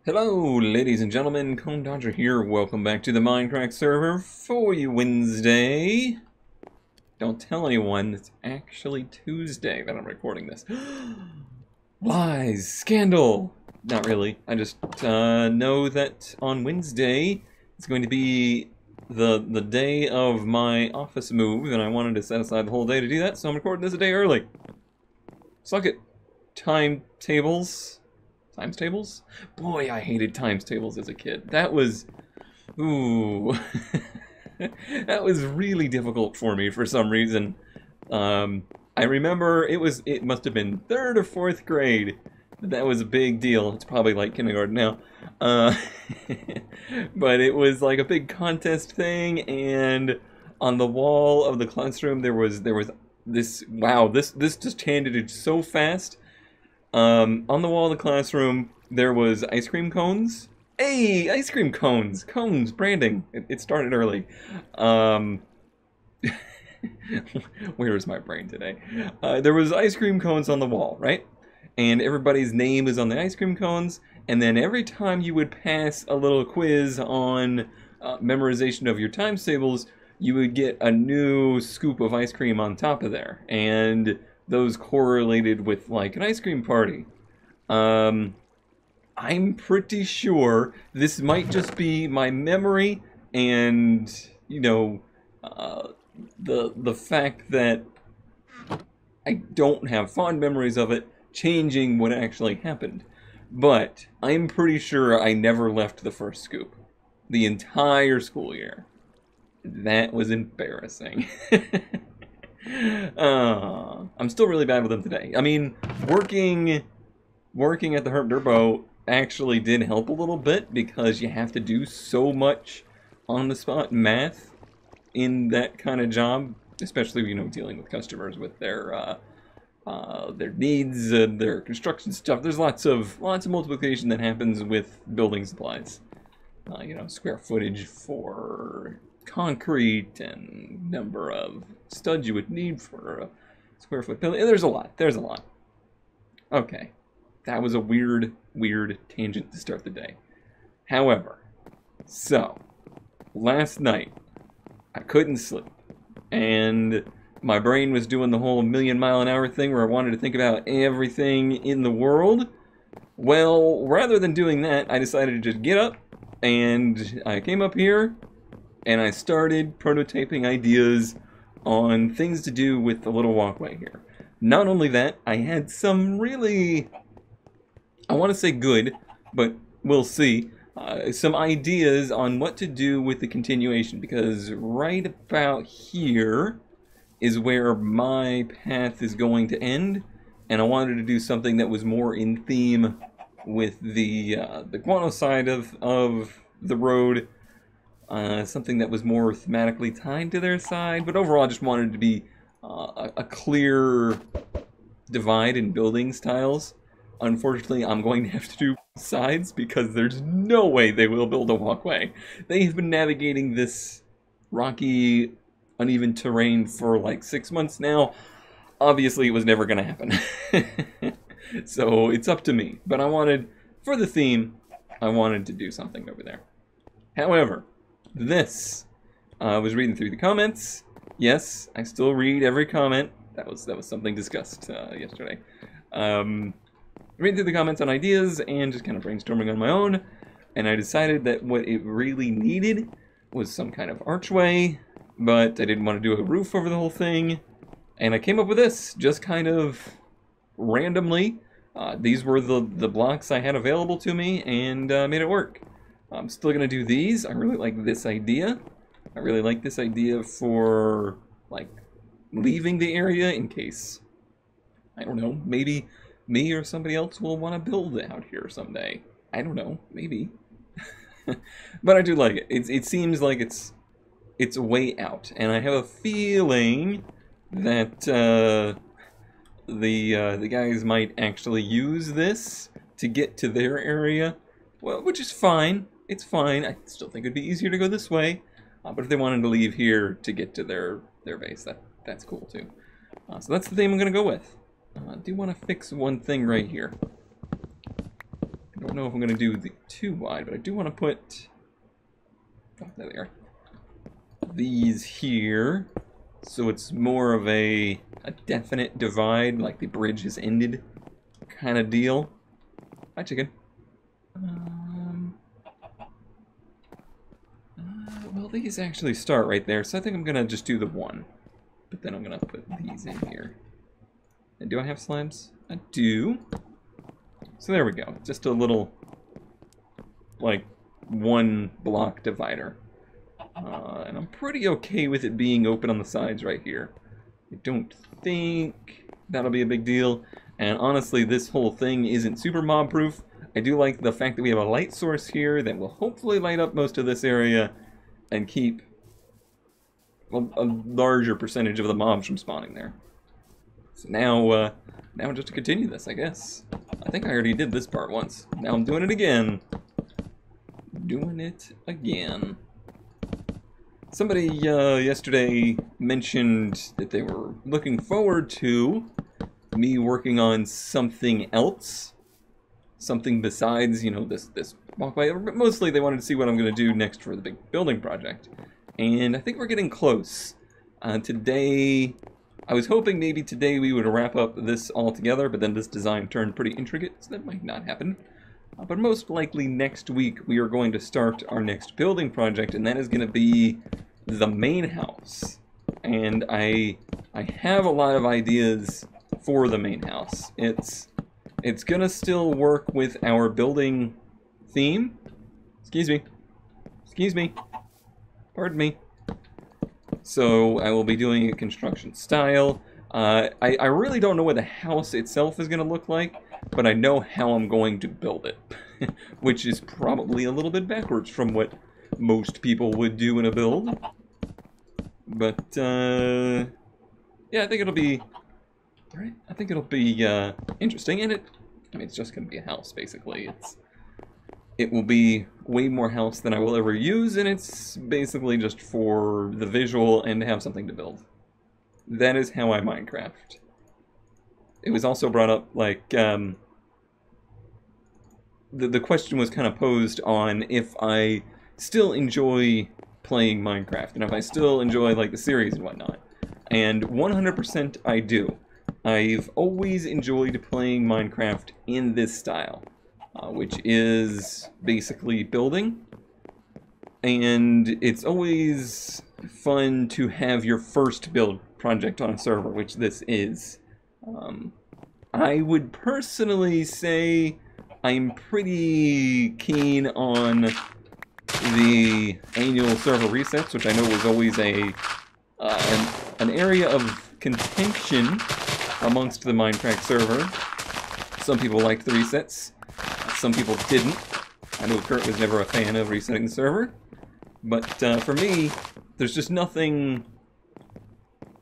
Hello, ladies and gentlemen, Cone Dodger here. Welcome back to the Mindcrack server for you Wednesday. Don't tell anyone, it's actually Tuesday that I'm recording this. Lies! Scandal! Not really. I just know that on Wednesday it's going to be the day of my office move, and I wanted to set aside the whole day to do that, so I'm recording this a day early. Suck it. Timetables? Times tables? Boy, I hated times tables as a kid. That was... Ooh. That was really difficult for me for some reason. I remember it must have been 3rd or 4th grade. That was a big deal. It's probably like kindergarten now. But it was like a big contest thing, and on the wall of the classroom there was this... Wow, this just handed so fast. On the wall of the classroom, there was ice cream cones. Hey, ice cream cones! Cones, branding. It started early. Where is my brain today? There was ice cream cones on the wall, right? And everybody's name is on the ice cream cones. And then every time you would pass a little quiz on memorization of your times tables, you would get a new scoop of ice cream on top of there. And those correlated with like an ice cream party. I'm pretty sure this might just be my memory and, you know, the fact that I don't have fond memories of it changing what actually happened. But I'm pretty sure I never left the first scoop the entire school year. That was embarrassing. I'm still really bad with them today. I mean, working at the Herb Durbo actually did help a little bit because you have to do so much on-the-spot math in that kind of job, especially, you know, dealing with customers with their needs and their construction stuff. There's lots of multiplication that happens with building supplies. You know, square footage for concrete and number of studs you would need for a square foot building. There's a lot. Okay, that was a weird tangent to start the day. However, so last night I couldn't sleep and my brain was doing the whole million-mile-an-hour thing where I wanted to think about everything in the world. Well, rather than doing that, I decided to just get up and I came up here and I started prototyping ideas on things to do with the little walkway here. Not only that, I had some really, I want to say good, but we'll see, some ideas on what to do with the continuation, because right about here is where my path is going to end, and I wanted to do something that was more in theme with the guano side of the road. Something that was more thematically tied to their side, but overall I just wanted it to be a clear divide in building styles. Unfortunately, I'm going to have to do sides because there's no way they will build a walkway. They've been navigating this rocky, uneven terrain for like 6 months now. Obviously, it was never going to happen. So it's up to me. But I wanted, for the theme, I wanted to do something over there. However, this, I was reading through the comments. Yes, I still read every comment. That was something discussed yesterday. Reading through the comments on ideas and just kind of brainstorming on my own, and I decided that what it really needed was some kind of archway, but I didn't want to do a roof over the whole thing, and I came up with this, just kind of randomly. These were the blocks I had available to me, and made it work. I'm still going to do these. I really like this idea. I really like this idea for, like, leaving the area in case, I don't know, maybe me or somebody else will want to build out here someday. I don't know, maybe. But I do like it. It seems like it's a way out, and I have a feeling that the guys might actually use this to get to their area. Well, which is fine. It's fine. I still think it'd be easier to go this way. But if they wanted to leave here to get to their base, that's cool too. So that's the theme I'm going to go with. I do want to fix one thing right here. I don't know if I'm going to do the too wide, but I do want to put... Oh, there they are. These here, so it's more of a definite divide, like the bridge has ended kind of deal. Hi, chicken. Well, these actually start right there, so I think I'm going to just do the one. But then I'm going to put these in here. And do I have slabs? I do. So there we go. Just a little, like, one block divider. And I'm pretty okay with it being open on the sides right here. I don't think that'll be a big deal. And honestly, this whole thing isn't super mob-proof. I do like the fact that we have a light source here that will hopefully light up most of this area and keep a larger percentage of the mobs from spawning there. So now just to continue this, I guess. I think I already did this part once. Now I'm doing it again. Doing it again. Somebody yesterday mentioned that they were looking forward to me working on something else. Something besides, you know, this walkway. Mostly they wanted to see what I'm going to do next for the big building project. And I think we're getting close. Today, I was hoping maybe today we would wrap up this all together, but then this design turned pretty intricate, so that might not happen. But most likely next week we are going to start our next building project, and that is going to be the main house. And I have a lot of ideas for the main house. It's going to still work with our building theme. Excuse me. Excuse me. Pardon me. So I will be doing a construction style. I really don't know what the house itself is going to look like, but I know how I'm going to build it, which is probably a little bit backwards from what most people would do in a build. But yeah, I think it'll be interesting, and I mean, it's just going to be a house basically. It will be way more house than I will ever use, and it's basically just for the visual and to have something to build. That is how I Minecraft. It was also brought up, like, the question was kind of posed on if I still enjoy playing Minecraft, and if I still enjoy, like, the series and whatnot. And 100% I do. I've always enjoyed playing Minecraft in this style. Which is basically building, and it's always fun to have your first build project on a server, which this is. I would personally say I'm pretty keen on the annual server resets, which I know was always an area of contention amongst the Mindcrack server. Some people liked the resets. Some people didn't. I know Kurt was never a fan of resetting the server. But for me, there's just nothing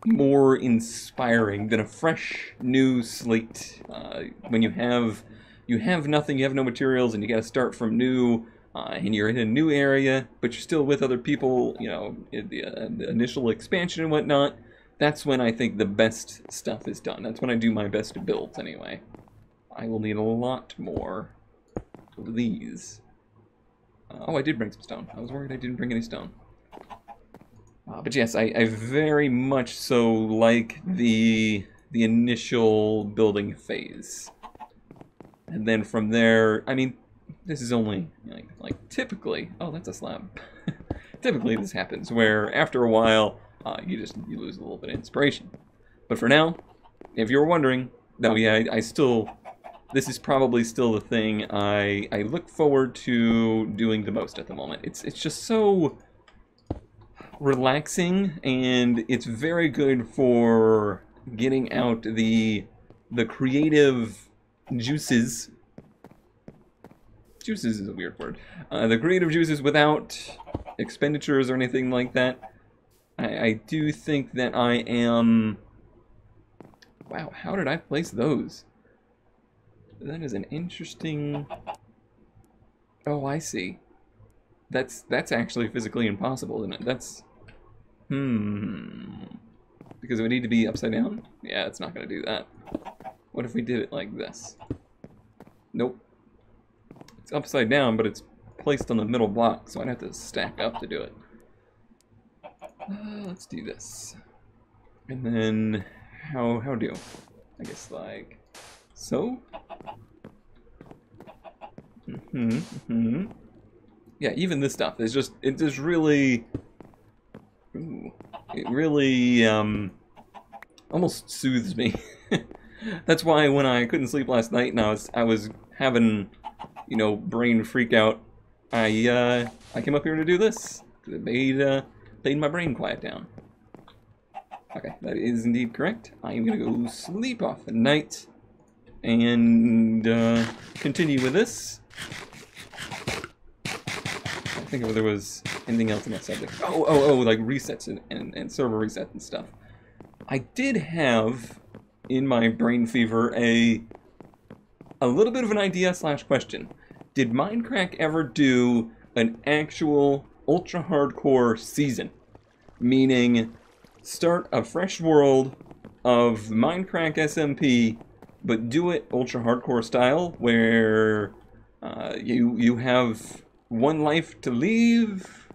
more inspiring than a fresh, new slate. When you have nothing, you have no materials, and you gotta start from new, and you're in a new area, but you're still with other people, you know, in the initial expansion and whatnot. That's when I think the best stuff is done. That's when I do my best builds, anyway. I will need a lot more of these. Oh, I did bring some stone. I was worried I didn't bring any stone. But yes, I very much so like the initial building phase. And then from there, I mean, this is only, like typically, oh, that's a slab. Typically this happens, where after a while, you lose a little bit of inspiration. But for now, if you're wondering, no, yeah, this is probably still the thing I look forward to doing the most at the moment. It's just so relaxing, and it's very good for getting out the creative juices. Juices is a weird word. The creative juices without expenditures or anything like that. I do think that I am... Wow, how did I place those? That is an interesting... Oh, I see. That's actually physically impossible, isn't it? That's... Because it would need to be upside down? Yeah, it's not going to do that. What if we did it like this? Nope. It's upside down, but it's placed on the middle block, so I'd have to stack up to do it. Let's do this. And then, how do? I guess like so. Yeah, even this stuff is just, it just really, it really almost soothes me. That's why when I couldn't sleep last night and I was having, you know, brain freak out, I came up here to do this. It made my brain quiet down. Okay, that is indeed correct. I am gonna go sleep off the night and continue with this. I think if there was anything else in that subject. Oh, like resets and server resets and stuff. I did have in my brain fever a little bit of an idea / question. Did Mindcrack ever do an actual ultra hardcore season? Meaning, start a fresh world of Mindcrack SMP, but do it ultra hardcore style, where you have one life to leave.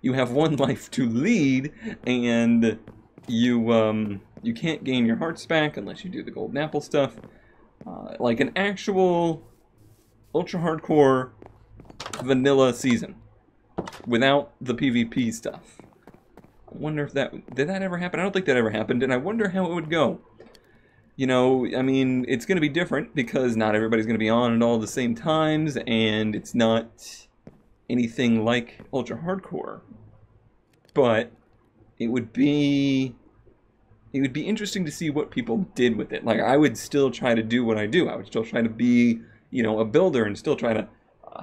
You have one life to lead, and you can't gain your hearts back unless you do the golden apple stuff. Like an actual ultra hardcore vanilla season without the PvP stuff. I wonder if did that ever happen? I don't think that ever happened, and I wonder how it would go. You know, I mean, it's going to be different because not everybody's going to be on at all the same times, and it's not anything like ultra hardcore. But it would be interesting to see what people did with it. Like, I would still try to do what I do. I would still try to be, you know, a builder and still try to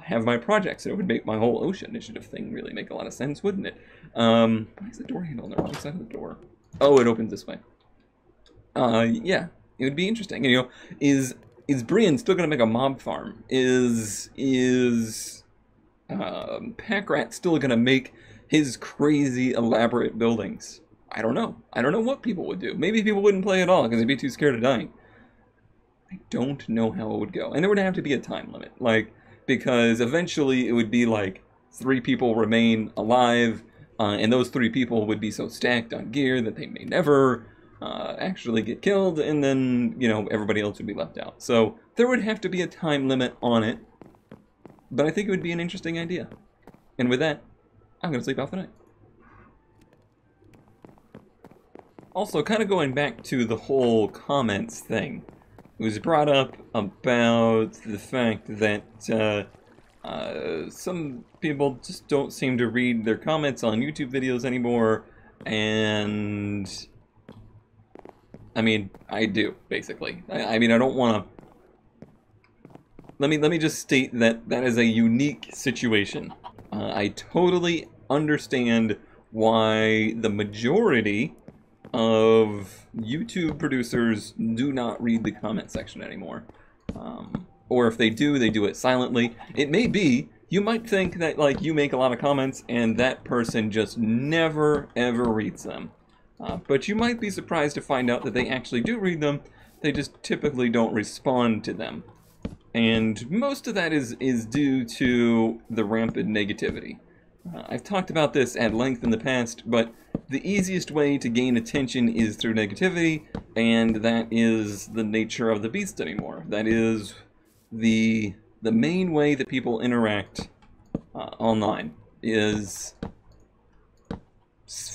have my projects. It would make my whole Ocean Initiative thing really make a lot of sense, wouldn't it? Why is the door handle on the wrong side of the door? Oh, it opens this way. Yeah, it would be interesting. And, you know, is Brian still gonna make a mob farm? Is Packrat still gonna make his crazy elaborate buildings? I don't know. I don't know what people would do. Maybe people wouldn't play at all because they'd be too scared of dying. I don't know how it would go. And there would have to be a time limit. Like, because eventually it would be like 3 people remain alive, and those 3 people would be so stacked on gear that they may never actually get killed, and then, you know, everybody else would be left out. So there would have to be a time limit on it, but I think it would be an interesting idea. And with that, I'm going to sleep off the night. Also, kind of going back to the whole comments thing, it was brought up about the fact that some people just don't seem to read their comments on YouTube videos anymore, and I mean, I do, basically. I mean, I don't want to... Let me just state that that is a unique situation. I totally understand why the majority of YouTube producers do not read the comment section anymore. Or if they do it silently. It may be, you might think that, like, you make a lot of comments and that person just never ever reads them. But you might be surprised to find out that they actually do read them, they just typically don't respond to them. And most of that is due to the rampant negativity. I've talked about this at length in the past, but the easiest way to gain attention is through negativity, and that is the nature of the beast anymore. That is the main way that people interact online, is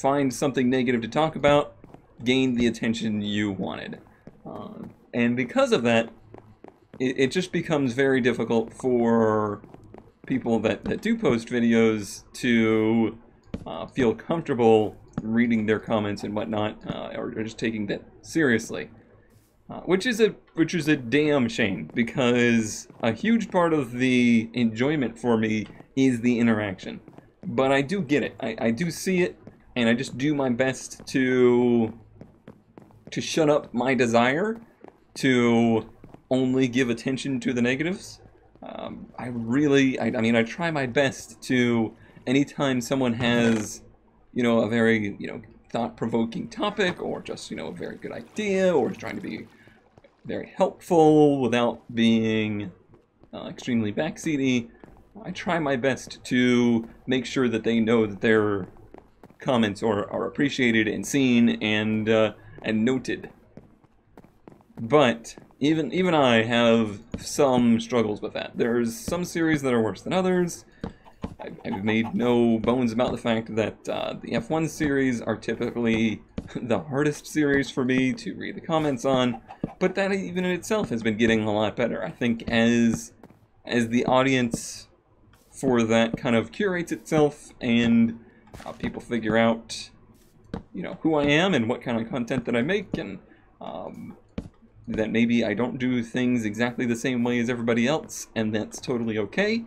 find something negative to talk about, gain the attention you wanted. And because of that, it just becomes very difficult for people that do post videos to feel comfortable reading their comments and whatnot, or just taking that seriously. Which is a damn shame, because a huge part of the enjoyment for me is the interaction. But I do get it. I do see it, and I just do my best to shut up my desire to only give attention to the negatives. I mean, I try my best to, anytime someone has, you know, a very, you know, thought-provoking topic, or just, you know, a very good idea, or is trying to be very helpful without being extremely backseaty. I try my best to make sure that they know that their comments are appreciated and seen and noted. But even I have some struggles with that. There's some series that are worse than others. I've made no bones about the fact that the F1 series are typically the hardest series for me to read the comments on, but that even in itself has been getting a lot better. I think as the audience for that kind of curates itself and people figure out, you know, who I am and what kind of content that I make, and that maybe I don't do things exactly the same way as everybody else, and that's totally okay.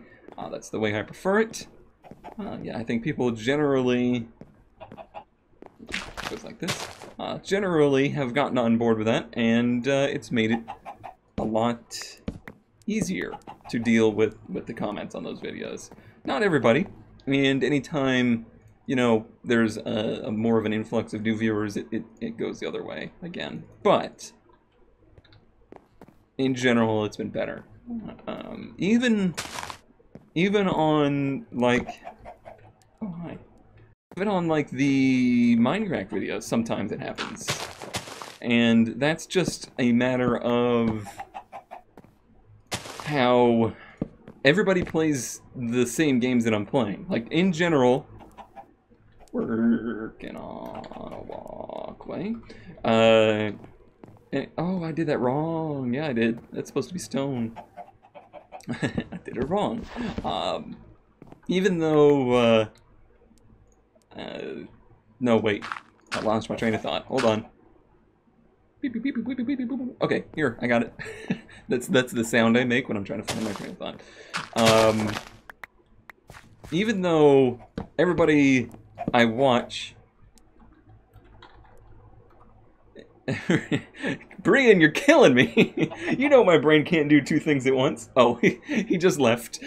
That's the way I prefer it. Yeah, I think people generally, goes like this, generally have gotten on board with that, and it's made it a lot easier to deal with the comments on those videos. Not everybody, and anytime, you know, there's a more of an influx of new viewers, it goes the other way again. But in general, it's been better. Even on, like, oh hi. Even on, like, the Mindcrack videos, sometimes it happens. And that's just a matter of how everybody plays the same games that I'm playing. Like, in general, working on a walkway. Oh, I did that wrong. Yeah, I did. That's supposed to be stone. I did it wrong. Even though, no, wait. I lost my train of thought. Hold on. Beep, beep, beep, beep, beep, beep, beep, beep. Okay, here, I got it. That's the sound I make when I'm trying to find my train of thought. Even though everybody I watch... Brian, you're killing me! You know my brain can't do two things at once. Oh, he just left.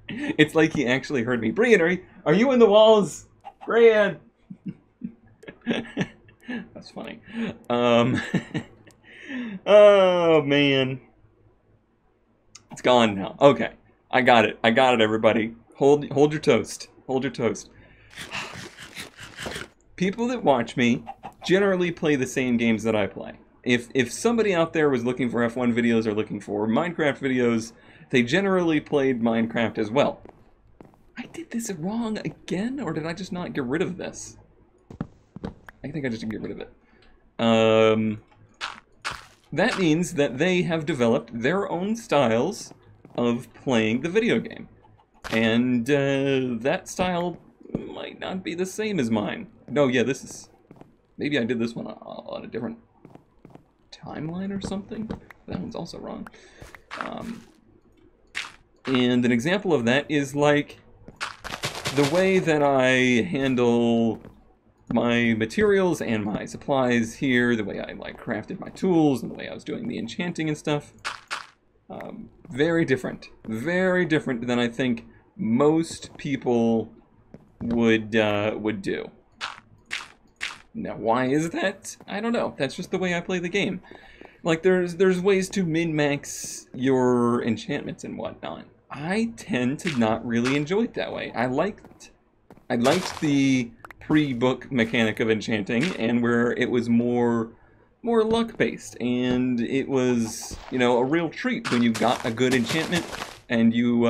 It's like he actually heard me. Brian, are you in the walls? Brian! That's funny. Oh, man. It's gone now. Okay. I got it. I got it, everybody. Hold your toast. Hold your toast. People that watch me generally play the same games that I play. If somebody out there was looking for F1 videos or looking for Minecraft videos, they generally played Minecraft as well. I did this wrong again, or did I just not get rid of this? I think I just didn't get rid of it. That means that they have developed their own styles of playing the video game. And that style might not be the same as mine. No, yeah, this is... Maybe I did this one on a different timeline or something. That one's also wrong. And an example of that is like the way that I handle my materials and my supplies here, the way I like crafted my tools and the way I was doing the enchanting and stuff. Very different than I think most people would do. Now, why is that? I don't know. That's just the way I play the game. Like, there's ways to min-max your enchantments and whatnot. I tend to not really enjoy it that way. I liked the pre-book mechanic of enchanting, and where it was more luck-based, and it was, you know, a real treat when you got a good enchantment, and you,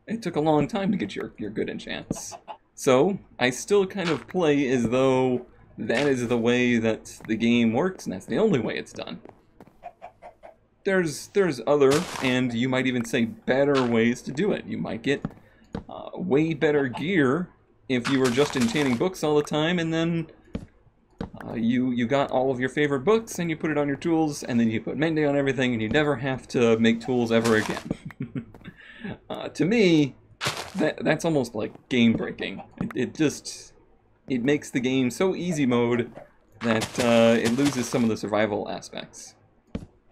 it took a long time to get your good enchants. So, I still kind of play as though that is the way that the game works, and that's the only way it's done. There's other, and you might even say better ways to do it. You might get way better gear if you were just enchanting books all the time, and then you got all of your favorite books, and you put it on your tools, and then you put Mende on everything, and you never have to make tools ever again. To me, that's almost like game breaking. It makes the game so easy mode that it loses some of the survival aspects.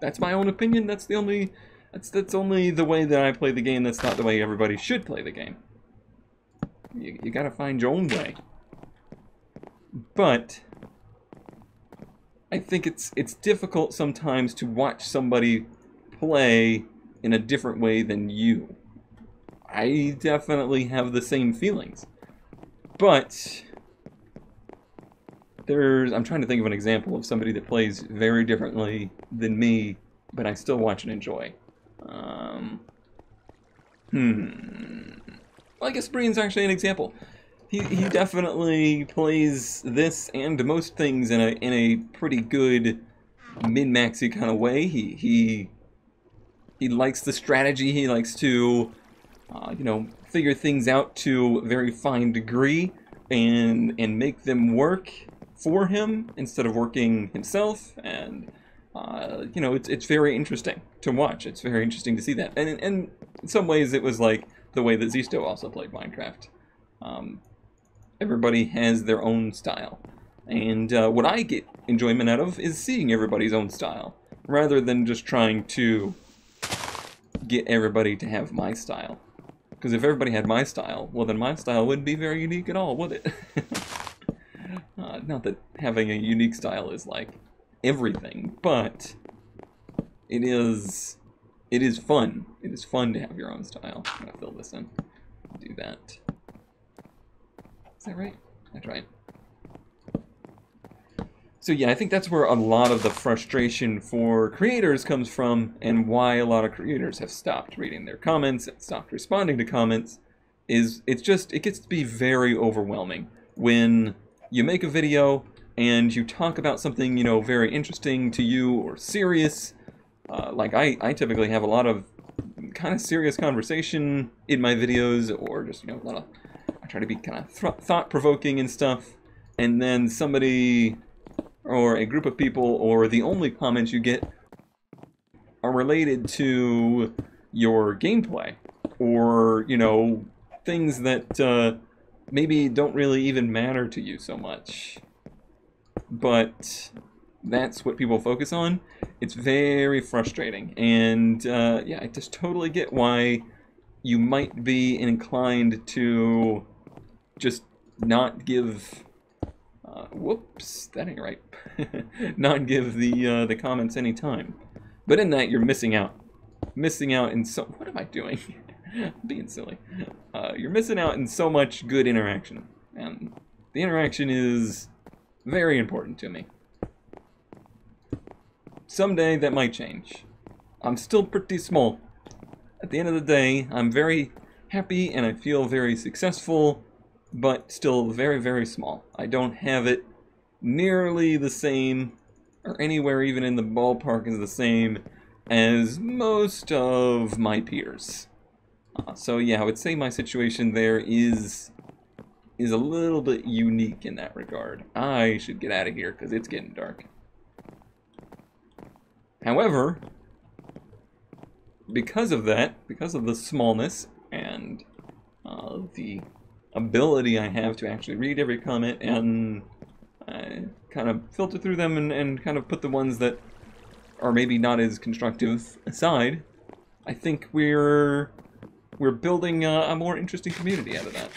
That's my own opinion. That's only the way that I play the game. That's not the way everybody should play the game. You gotta find your own way. But I think it's difficult sometimes to watch somebody play in a different way than you. I definitely have the same feelings. But I'm trying to think of an example of somebody that plays very differently than me, but I still watch and enjoy. Well, I guess Brian's actually an example. He definitely plays this and most things in a pretty good min-maxy kind of way. He likes the strategy. He likes to you know, figure things out to a very fine degree and make them work for him instead of working himself. And you know, it's very interesting to watch. It's very interesting to see that. And in some ways, it was like the way that Zisto also played Minecraft. Everybody has their own style. And what I get enjoyment out of is seeing everybody's own style, rather than just trying to get everybody to have my style. Because if everybody had my style, well then my style wouldn't be very unique at all, would it? Not that having a unique style is like everything, but it is fun. It is fun to have your own style. I'm gonna fill this in. Do that. Is that right? That's right. So yeah, I think that's where a lot of the frustration for creators comes from, and why a lot of creators have stopped reading their comments and stopped responding to comments, is it gets to be very overwhelming when you make a video and you talk about something, you know, very interesting to you or serious. Like I typically have a lot of kind of serious conversation in my videos, or just, you know, I try to be kind of thought-provoking and stuff, and then somebody or a group of people, or the only comments you get are related to your gameplay, or, you know, things that maybe don't really even matter to you so much, but that's what people focus on. It's very frustrating, and yeah, I just totally get why you might be inclined to just not give whoops, that ain't right. Not give the comments any time. But in that, you're missing out. Missing out in so... What am I doing? I'm being silly. You're missing out in so much good interaction. And the interaction is very important to me. Someday, that might change. I'm still pretty small. At the end of the day, I'm very happy and I feel very successful, but still very, very small. I don't have it nearly the same, or anywhere even in the ballpark as the same, as most of my peers. So yeah, I would say my situation there is a little bit unique in that regard. I should get out of here because it's getting dark. However, because of that, because of the smallness and the ability I have to actually read every comment and kind of filter through them and kind of put the ones that are maybe not as constructive aside, I think we're building a more interesting community out of that.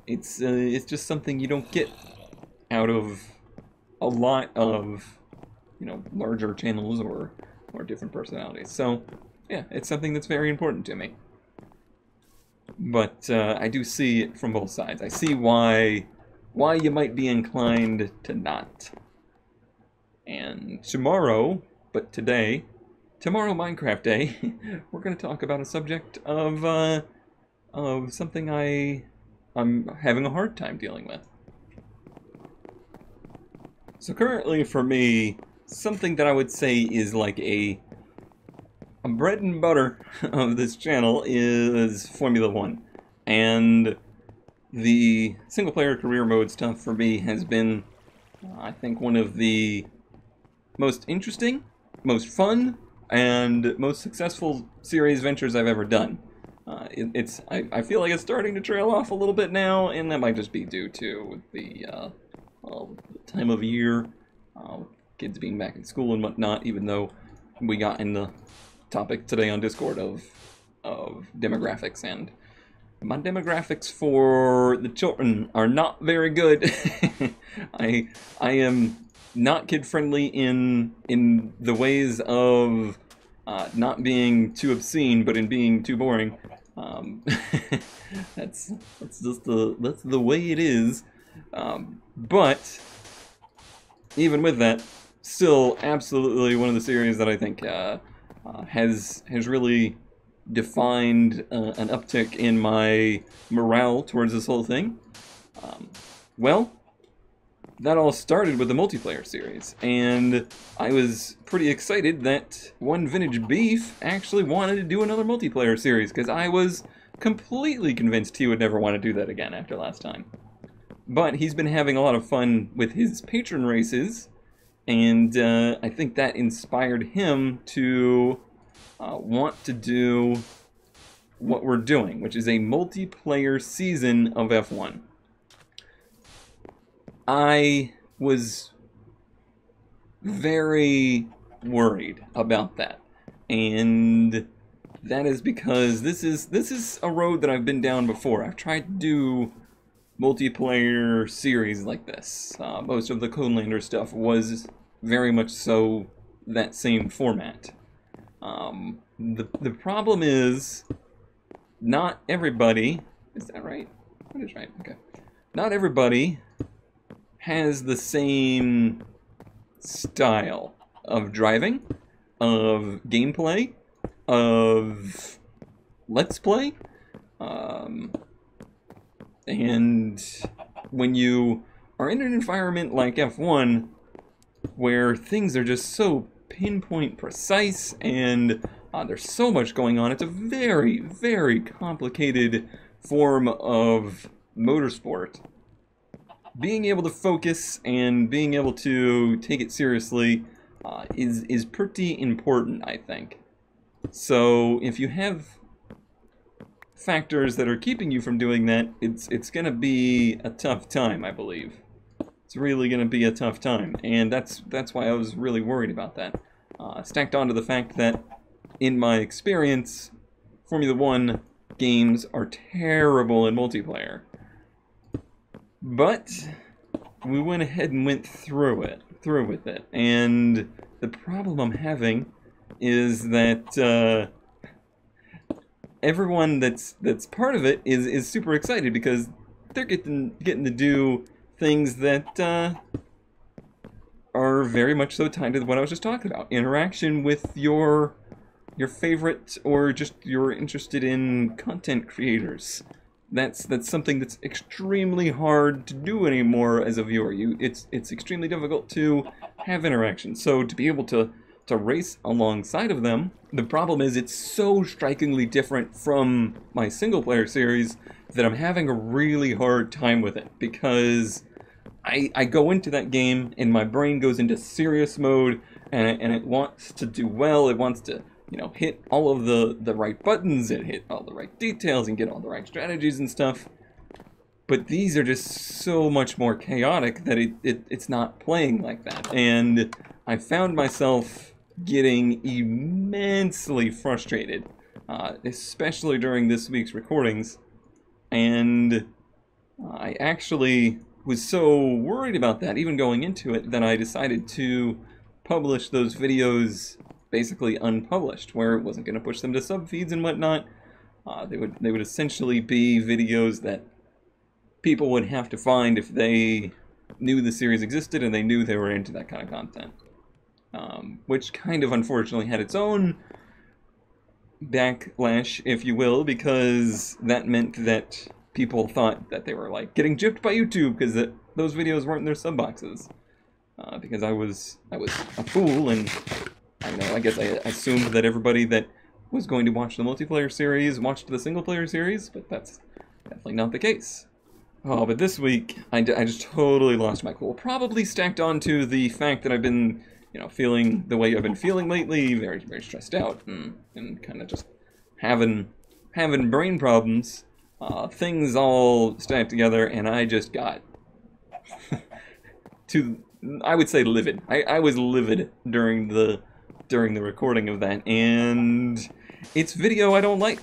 It's just something you don't get out of a lot of, you know, larger channels or different personalities. So yeah, it's something that's very important to me. But I do see it from both sides. I see why you might be inclined to not. And tomorrow, but today, tomorrow Minecraft Day, we're going to talk about a subject of something I'm having a hard time dealing with. So currently for me, something that I would say is like a bread and butter of this channel is Formula 1. And the single-player career mode stuff for me has been, I think, one of the most interesting, most fun, and most successful series ventures I've ever done. I feel like it's starting to trail off a little bit now, and that might just be due to the time of year, kids being back in school and whatnot, even though we got in the topic today on Discord of demographics and My demographics for the children are not very good. I am not kid-friendly in the ways of not being too obscene, but in being too boring. That's just the way it is. But even with that, still absolutely one of the series that I think has really defined an uptick in my morale towards this whole thing. Well, that all started with the multiplayer series, and I was pretty excited that One Vintage Beef actually wanted to do another multiplayer series, because I was completely convinced he would never want to do that again after last time. But he's been having a lot of fun with his patron races, and I think that inspired him to want to do what we're doing, which is a multiplayer season of F1. I was very worried about that, and that is because this is a road that I've been down before. I've tried to do multiplayer series like this. Most of the Conelander stuff was very much so that same format. The problem is, not everybody... Is that right? That is right, okay. Not everybody has the same style of driving, of gameplay, of let's play, and when you are in an environment like F1, where things are just so pinpoint precise and there's so much going on, it's a very, very complicated form of motorsport. Being able to focus and being able to take it seriously is pretty important, I think. So if you have factors that are keeping you from doing that, it's going to be a tough time, I believe. It's really going to be a tough time, and that's why I was really worried about that. Stacked onto the fact that, in my experience, Formula 1 games are terrible in multiplayer. But we went ahead and went through with it, and the problem I'm having is that everyone that's part of it is super excited because they're getting to do things that are very much so tied to what I was just talking about. Interaction with your favorite, or just you're interested in content creators. That's something that's extremely hard to do anymore as a viewer. It's extremely difficult to have interaction. So to be able to race alongside of them, the problem is it's so strikingly different from my single player series that I'm having a really hard time with it, because I go into that game and my brain goes into serious mode, and it wants to do well. It wants to, you know, hit all of the right buttons and hit all the right details and get all the right strategies and stuff. But these are just so much more chaotic that it's not playing like that. And I found myself getting immensely frustrated, especially during this week's recordings. And I actually was so worried about that, even going into it, that I decided to publish those videos basically unpublished, where it wasn't going to push them to subfeeds and whatnot. They would essentially be videos that people would have to find if they knew the series existed and they knew they were into that kind of content. Which kind of unfortunately had its own backlash, if you will, because that meant that people thought that they were like getting gypped by YouTube because those videos weren't in their sub boxes. Because I was a fool, and I guess I assumed that everybody that was going to watch the multiplayer series watched the single player series, but that's definitely not the case. Oh, but this week I just totally lost my cool. Probably stacked onto the fact that I've been, you know, feeling the way I've been feeling lately, very, very stressed out, and kind of just having brain problems. Things all stacked together, and I just got I would say livid. I was livid during the recording of that, and it's video I don't like.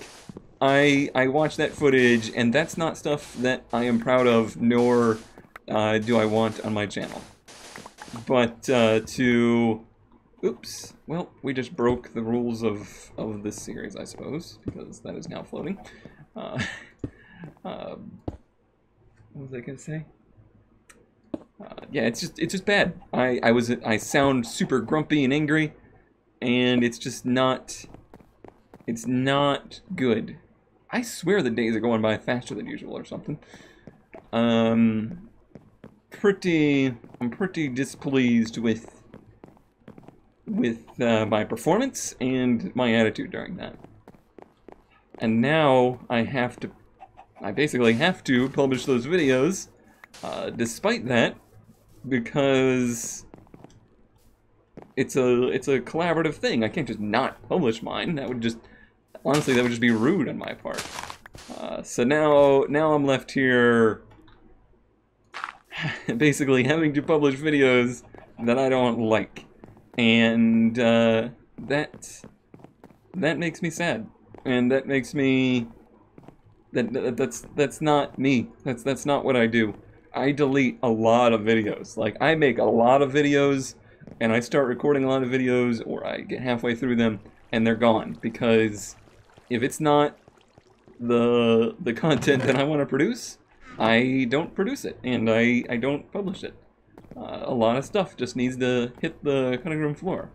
I watched that footage, and that's not stuff that I am proud of, nor do I want on my channel. But oops, well, we just broke the rules of this series, I suppose, because that is now floating. What was I gonna say? Yeah, it's just bad. I sound super grumpy and angry, and it's just not. It's not good. I swear the days are going by faster than usual or something. I'm pretty displeased with my performance and my attitude during that. And now I basically have to publish those videos, despite that, because it's a collaborative thing. I can't just not publish mine. That would just, honestly, that would just be rude on my part. So now I'm left here basically having to publish videos that I don't like. And that makes me sad. And that makes me that's not me. That's not what I do. I delete a lot of videos. Like, I make a lot of videos and I start recording a lot of videos, or I get halfway through them and they're gone, because if it's not the content that I want to produce, I don't produce it, and I don't publish it. A lot of stuff just needs to hit the cutting room floor.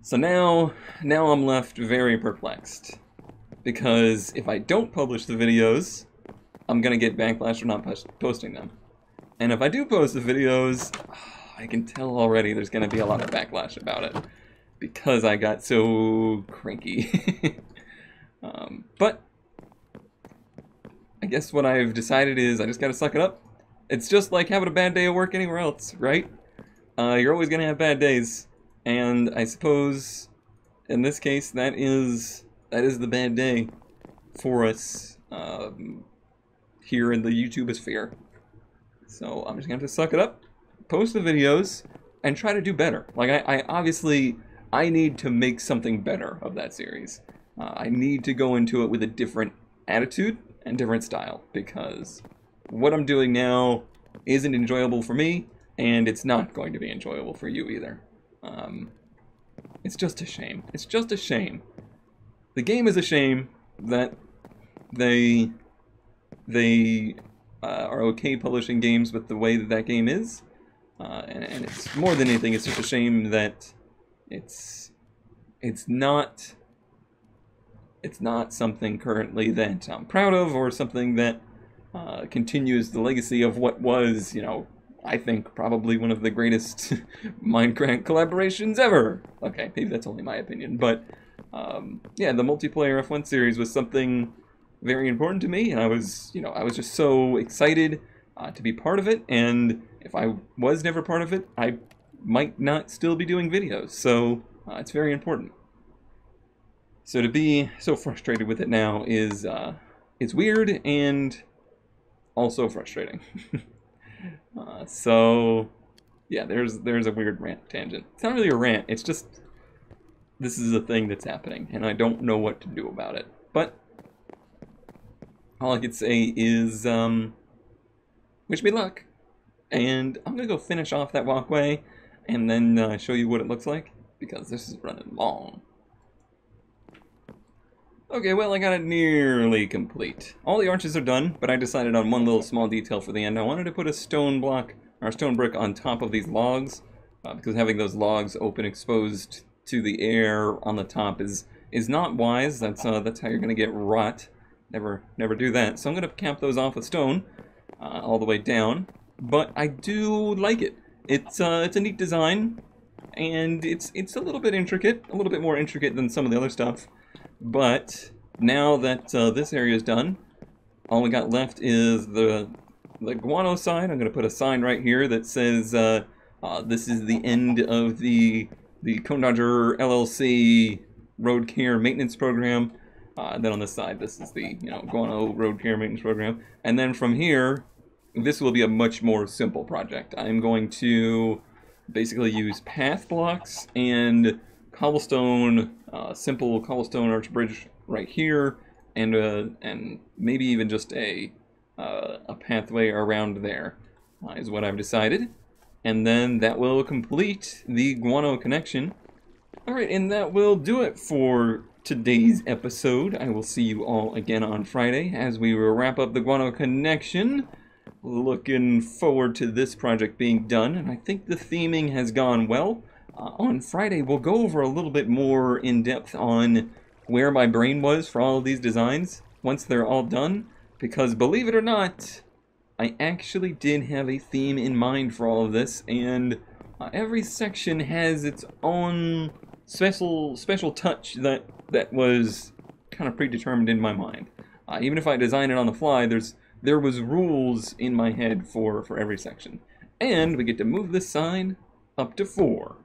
So now I'm left very perplexed, because if I don't publish the videos, I'm gonna get backlash for not posting them. And if I do post the videos, I can tell already there's gonna be a lot of backlash about it, because I got so cranky. But I guess what I've decided is I just gotta suck it up. It's just like having a bad day at work anywhere else, right? You're always gonna have bad days, and I suppose in this case that is the bad day for us here in the YouTubeosphere. So I'm just gonna have to suck it up, post the videos, and try to do better. Like, I obviously need to make something better of that series. I need to go into it with a different attitude and different style, because what I'm doing now isn't enjoyable for me, and it's not going to be enjoyable for you either. It's just a shame. It's just a shame. The game is a shame that they are okay publishing games with the way that game is, and it's more than anything, it's just a shame that it's not something currently that I'm proud of, or something that continues the legacy of what was, you know, I think probably one of the greatest Mindcrack collaborations ever. Okay, maybe that's only my opinion, but yeah, the multiplayer F1 series was something very important to me, and I was just so excited to be part of it, and if I was never part of it, I might not still be doing videos, so it's very important. So to be so frustrated with it now is it's weird and also frustrating. So yeah, there's a weird rant tangent. It's not really a rant, it's just this is a thing that's happening, and I don't know what to do about it. But all I could say is wish me luck, and I'm gonna go finish off that walkway and then show you what it looks like, because this is running long. Okay, well, I got it nearly complete. All the arches are done, but I decided on one little small detail for the end. I wanted to put a stone block, or stone brick, on top of these logs, because having those logs open, exposed to the air on the top is not wise. That's how you're gonna get rot. Never do that. So I'm gonna cap those off with stone, all the way down. But I do like it. It's a neat design, and it's a little bit intricate, a little bit more intricate than some of the other stuff. But now that this area is done, all we got left is the guano side. I'm going to put a sign right here that says this is the end of the Cone Dodger LLC Road Care Maintenance Program. And then on this side, this is the guano Road Care Maintenance Program. And then from here, this will be a much more simple project. I'm going to basically use path blocks and cobblestone, simple cobblestone arch bridge right here, and maybe even just a pathway around there is what I've decided. And then that will complete the guano connection. Alright, and that will do it for today's episode. I will see you all again on Friday as we will wrap up the guano connection. Looking forward to this project being done, and I think the theming has gone well. On Friday, we'll go over a little bit more in depth on where my brain was for all of these designs once they're all done, because believe it or not, I actually did have a theme in mind for all of this, and every section has its own special touch that was kind of predetermined in my mind. Even if I design it on the fly, there was rules in my head for every section. And we get to move this sign up to 4.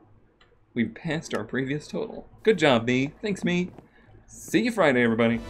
We've passed our previous total. Good job, me. Thanks, me. See you Friday, everybody.